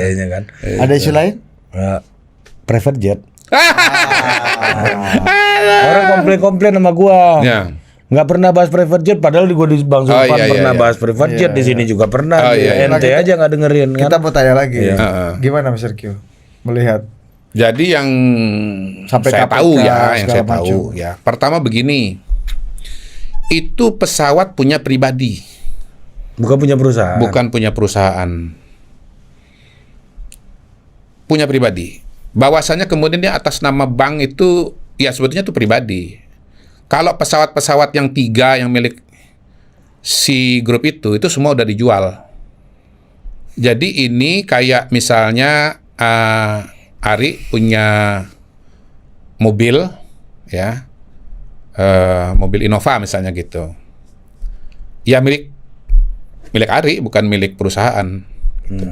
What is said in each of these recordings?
kayaknya kan. Ada isu lain? Private jet. Orang komplain sama gua. Ya. Nggak pernah bahas private jet, padahal gua di Bang Sulpan pernah bahas private jet, di sini juga pernah. Ente aja nggak dengerin kan. Kita mau tanya lagi. Gimana Mas Sergio melihat? Jadi yang Sampai saya KPK, tahu ya, yang segala saya tahu macam. ya. Pertama begini, itu pesawat punya pribadi, Bukan punya perusahaan. bukan punya perusahaan. Punya pribadi. Bahwasanya kemudian dia atas nama bank itu, ya sebetulnya itu pribadi. Kalau pesawat-pesawat yang 3 yang milik si grup itu semua udah dijual. Jadi ini kayak misalnya Ari punya mobil, ya, mobil Innova misalnya gitu. Ya milik Ari, bukan milik perusahaan. Gitu.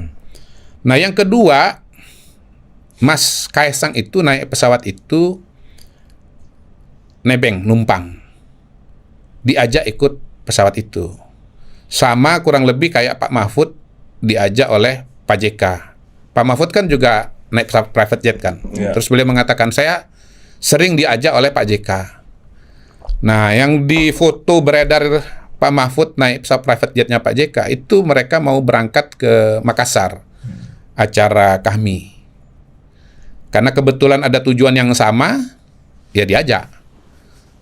Nah yang kedua, Mas Kaisang itu naik pesawat itu nebeng, numpang. Diajak ikut pesawat itu. Sama kurang lebih kayak Pak Mahfud diajak oleh Pak JK. Pak Mahfud kan juga naik pesawat private jet kan. Terus beliau mengatakan, saya sering diajak oleh Pak JK. Nah, yang di foto beredar Pak Mahfud naik pesawat private jetnya Pak JK, itu mereka mau berangkat ke Makassar. Acara Kahmi. Karena kebetulan ada tujuan yang sama, ya diajak.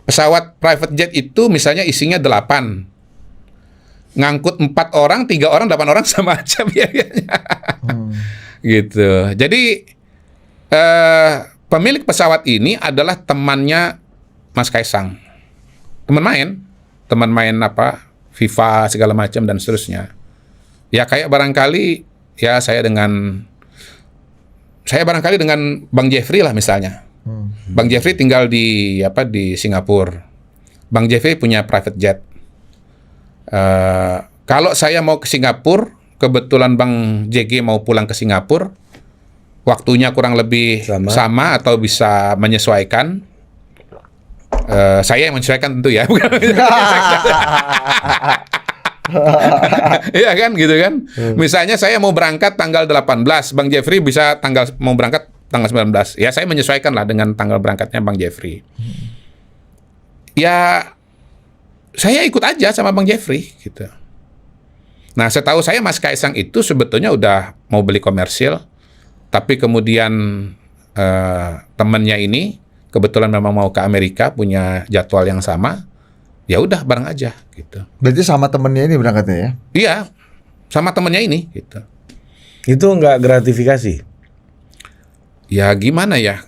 Pesawat private jet itu misalnya isinya 8. Ngangkut 4 orang, 3 orang, 8 orang sama aja biayanya. Gitu. Jadi pemilik pesawat ini adalah temannya Mas Kaisang. Teman main apa? FIFA segala macam dan seterusnya. Ya kayak barangkali saya barangkali dengan Bang Jeffrey lah misalnya. Bang Jeffrey tinggal di Singapura. Bang Jeffrey punya private jet. Kalau saya mau ke Singapura, kebetulan Bang JG mau pulang ke Singapura, waktunya kurang lebih sama atau bisa menyesuaikan. Saya yang menyesuaikan tentu ya. Iya kan, gitu kan. Misalnya saya mau berangkat tanggal 18, Bang Jeffrey bisa mau berangkat tanggal 19. Ya saya menyesuaikan lah dengan tanggal berangkatnya Bang Jeffrey. Ya saya ikut aja sama Bang Jeffrey gitu. Nah, setahu saya Mas Kaisang itu sebetulnya udah mau beli komersil, tapi kemudian temannya ini kebetulan memang mau ke Amerika, punya jadwal yang sama. Ya udah bareng aja gitu. Berarti sama temennya ini berangkatnya ya? Iya, sama temennya ini gitu. Itu nggak gratifikasi? Ya gimana ya?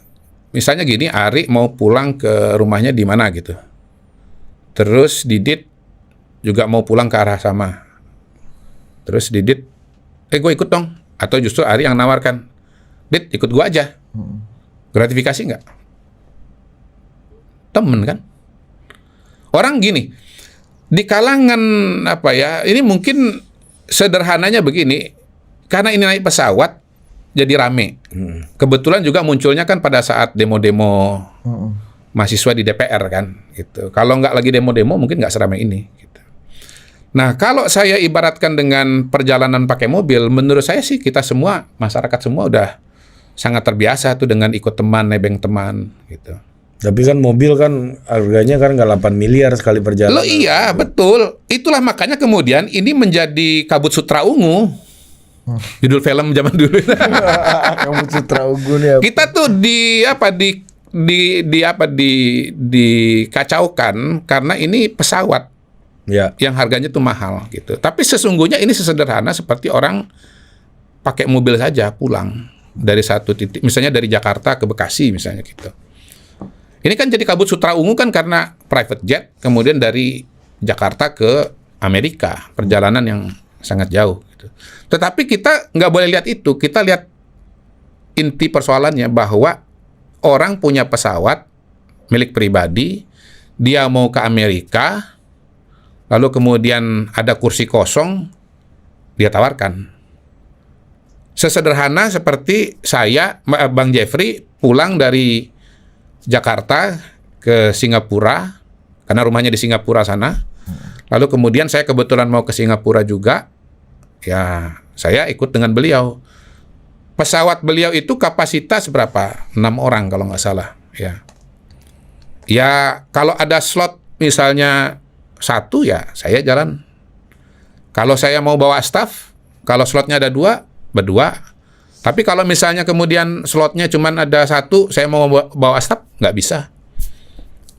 Misalnya gini, Ari mau pulang ke rumahnya di mana gitu. Terus Didit juga mau pulang ke arah sama. Terus Didit, gue ikut dong. Atau justru Ari yang nawarkan, Dit ikut gue aja. Gratifikasi nggak? Temen kan? Orang gini, di kalangan ini mungkin sederhananya begini, karena ini naik pesawat jadi rame. Kebetulan juga munculnya kan pada saat demo-demo mahasiswa di DPR kan, gitu. Kalau nggak lagi demo-demo mungkin nggak seramai ini. Gitu. Nah kalau saya ibaratkan dengan perjalanan pakai mobil, menurut saya sih kita semua, masyarakat semua udah sangat terbiasa tuh dengan ikut teman, nebeng teman, gitu. Tapi kan mobil kan harganya kan nggak 8 miliar sekali perjalanan. Loh iya, betul. Itulah makanya kemudian ini menjadi kabut sutra ungu. Judul film zaman dulu. Kabut sutra ungu nih. Kita tuh dikacaukan karena ini pesawat yang harganya tuh mahal gitu. Tapi sesungguhnya ini sesederhana seperti orang pakai mobil saja pulang dari satu titik, misalnya dari Jakarta ke Bekasi misalnya gitu. Ini kan jadi kabut sutra ungu kan karena private jet, kemudian dari Jakarta ke Amerika, perjalanan yang sangat jauh. Gitu. Tetapi kita nggak boleh lihat itu, kita lihat inti persoalannya bahwa orang punya pesawat milik pribadi, dia mau ke Amerika, lalu kemudian ada kursi kosong, dia tawarkan. Sesederhana seperti saya, Bang Jeffrey, pulang dari Jakarta ke Singapura, karena rumahnya di Singapura sana. Lalu kemudian saya kebetulan mau ke Singapura juga, ya saya ikut dengan beliau. pesawat beliau itu kapasitas berapa? 6 orang kalau nggak salah. Ya. Ya kalau ada slot misalnya 1 ya saya jalan. Kalau saya mau bawa staff, kalau slotnya ada 2, berdua. Tapi kalau misalnya kemudian slotnya cuma ada 1, saya mau bawa staff, nggak bisa.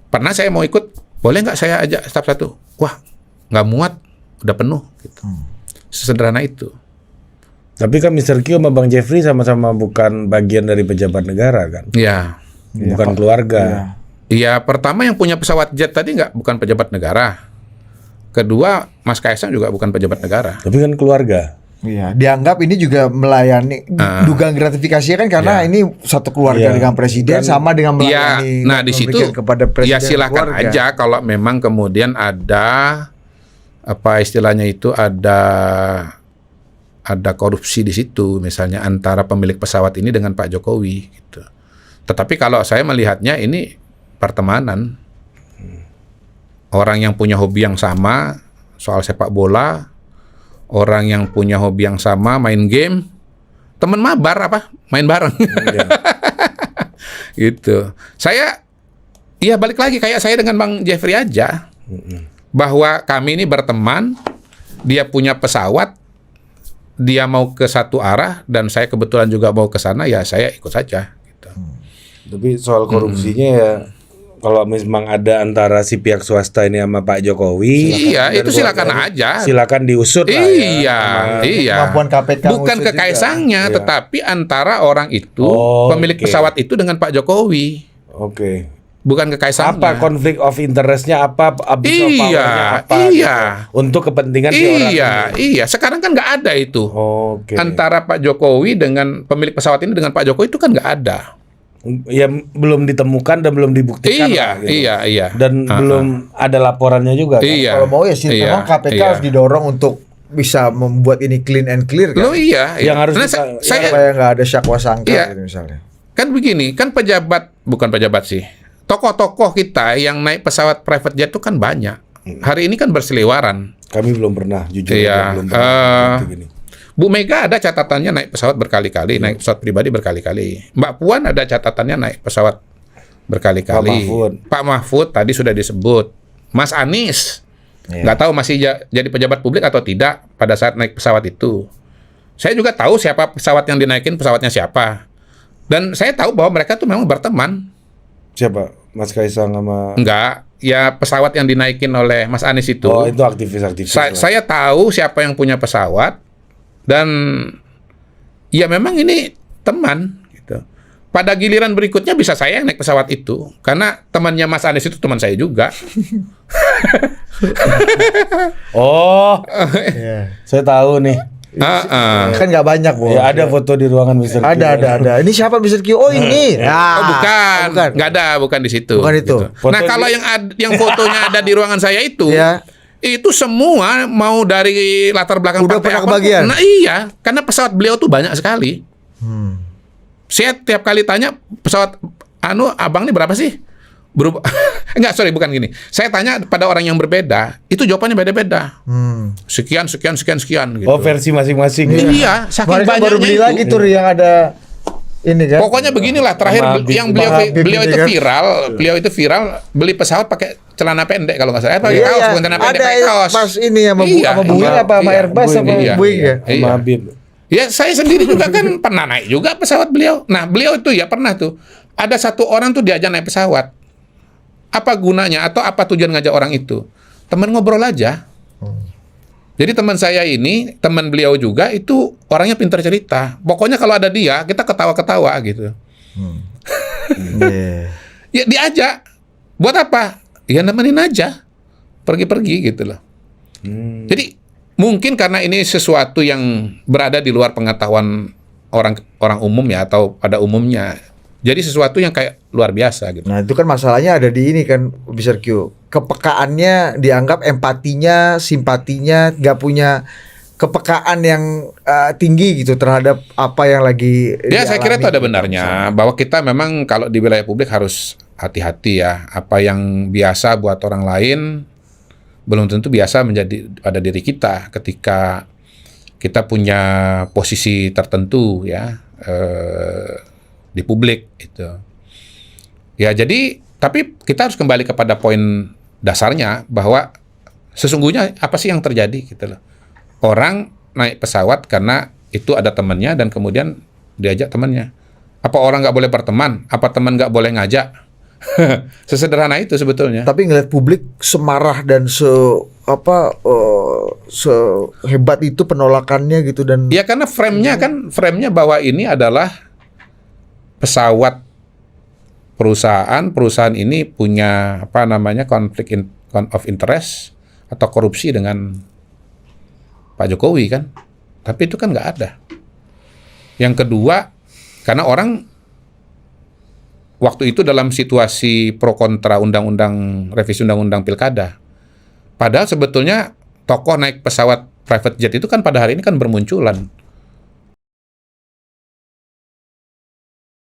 Pernah saya mau ikut, boleh nggak saya ajak staff 1? Wah, nggak muat, udah penuh. Gitu. Sesederhana itu. Tapi kan Mr. Q sama Bang Jeffrey sama-sama bukan bagian dari pejabat negara kan? Iya. Bukan keluarga. Iya, pertama yang punya pesawat jet tadi bukan pejabat negara. Kedua, Mas Kaisang juga bukan pejabat negara. Tapi kan keluarga. Iya, dianggap ini juga melayani dugaan gratifikasi kan karena ini satu keluarga dengan presiden sama dengan melayani. Nah di situ kepada presiden. Ya silakan keluarga. Aja kalau memang kemudian ada apa istilahnya itu ada korupsi di situ, misalnya antara pemilik pesawat ini dengan Pak Jokowi gitu. Tetapi kalau saya melihatnya ini pertemanan. Orang yang punya hobi yang sama soal sepak bola, orang yang punya hobi yang sama main game, teman mabar main bareng. Gitu. Saya balik lagi kayak saya dengan Bang Jeffrey aja. Bahwa kami ini berteman, dia punya pesawat, dia mau ke satu arah dan saya kebetulan juga mau ke sana, ya saya ikut saja gitu. Tapi soal korupsinya ya kalau memang ada antara si pihak swasta ini sama Pak Jokowi, itu silakan aja. Silakan diusut lah ya. Iya. Kemampuan KPK bukan ke Kaisangnya, tetapi antara orang itu, pemilik pesawat itu dengan Pak Jokowi. Oke. Bukan ke Kaisangnya. Apa konflik of interest-nya apa? Untuk kepentingan si orang ini. Iya. Sekarang kan nggak ada itu. Oke. Antara Pak Jokowi dengan pemilik pesawat ini dengan Pak Jokowi itu kan nggak ada. Ya belum ditemukan dan belum dibuktikan. Iya. Dan belum ada laporannya juga kan? Kalau mau ya sih memang KPK harus didorong untuk bisa membuat ini clean and clear kan. Yang harus supaya nggak ada syakwa sangka gitu misalnya. Kan begini, kan bukan pejabat sih. Tokoh-tokoh kita yang naik pesawat private jet itu kan banyak. Hari ini kan berseliweran. Kami belum pernah, jujur. Belum pernah Bu Mega ada catatannya naik pesawat berkali-kali, naik pesawat pribadi berkali-kali. Mbak Puan ada catatannya naik pesawat berkali-kali. Pak Mahfud tadi sudah disebut. Mas Anies, nggak tahu masih jadi pejabat publik atau tidak pada saat naik pesawat itu. Saya juga tahu siapa pesawat yang dinaikin, pesawatnya siapa. Dan saya tahu bahwa mereka tuh memang berteman. Siapa? Mas Kaisang sama... Enggak, ya pesawat yang dinaikin oleh Mas Anies itu. Oh, itu aktivis-aktivis. Saya tahu siapa yang punya pesawat. Dan ya memang ini teman gitu. Pada giliran berikutnya bisa saya yang naik pesawat itu karena temannya Mas Anies itu teman saya juga. Saya tahu nih. Kan nggak banyak, Bu. Ya, ada foto di ruangan Mr. Q. Ada. Ini siapa Mr. Q? Oh, ini. Bukan. Nggak ada, bukan di situ. Bukan itu. Gitu. Nah, kalau yang fotonya ada di ruangan saya itu, itu semua mau dari latar belakang udah pernah kebagian. Nah iya, karena pesawat beliau tuh banyak sekali. Saya tiap kali tanya pesawat abang ini berapa sih? Enggak, bukan gini. Saya tanya pada orang yang berbeda, itu jawabannya beda-beda. Sekian gitu. Oh, versi masing-masing. Iya, saking banyaknya baru beli lagi tuh yang ada ini kan. Pokoknya beginilah terakhir yang beliau itu viral beli pesawat pakai celana pendek kalau nggak salah. Pakai kaos, bukan celana pendek, pakai kaos. Pas ini sama Boeing sama Airbus sama Boeing ya. Sama Habib. Ya saya sendiri juga kan pernah naik juga pesawat beliau. Nah beliau itu ya pernah tuh ada satu orang tuh diajak naik pesawat. Apa gunanya atau apa tujuan ngajak orang itu? Teman ngobrol aja. Jadi teman saya ini, teman beliau juga itu orangnya pintar cerita. Pokoknya kalau ada dia, kita ketawa-ketawa gitu. Ya diajak. Buat apa? Ya nemenin aja. Pergi-pergi gitu loh. Jadi mungkin karena ini sesuatu yang berada di luar pengetahuan orang umum ya atau pada umumnya. Jadi sesuatu yang kayak luar biasa gitu. Nah itu kan masalahnya ada di ini kan Mr. Q. Kepekaannya dianggap empatinya, simpatinya gak punya kepekaan yang tinggi gitu terhadap apa yang lagi ya saya kira itu ada benarnya bahwa kita memang kalau di wilayah publik harus hati-hati ya. Apa yang biasa buat orang lain belum tentu biasa menjadi pada diri kita ketika kita punya posisi tertentu ya. di publik itu. Ya jadi, tapi kita harus kembali kepada poin dasarnya bahwa sesungguhnya apa sih yang terjadi gitu loh. Orang naik pesawat karena itu ada temannya dan kemudian diajak temannya. Apa orang nggak boleh berteman? Apa teman nggak boleh ngajak? Sesederhana itu sebetulnya. Tapi ngeliat publik semarah dan sehebat itu penolakannya gitu dan Ya karena frame-nya bahwa ini adalah pesawat perusahaan ini punya konflik of interest atau korupsi dengan Pak Jokowi kan. Tapi itu kan nggak ada. Yang kedua, karena orang waktu itu dalam situasi pro kontra revisi undang-undang pilkada. Padahal sebetulnya tokoh naik pesawat private jet itu kan pada hari ini kan bermunculan.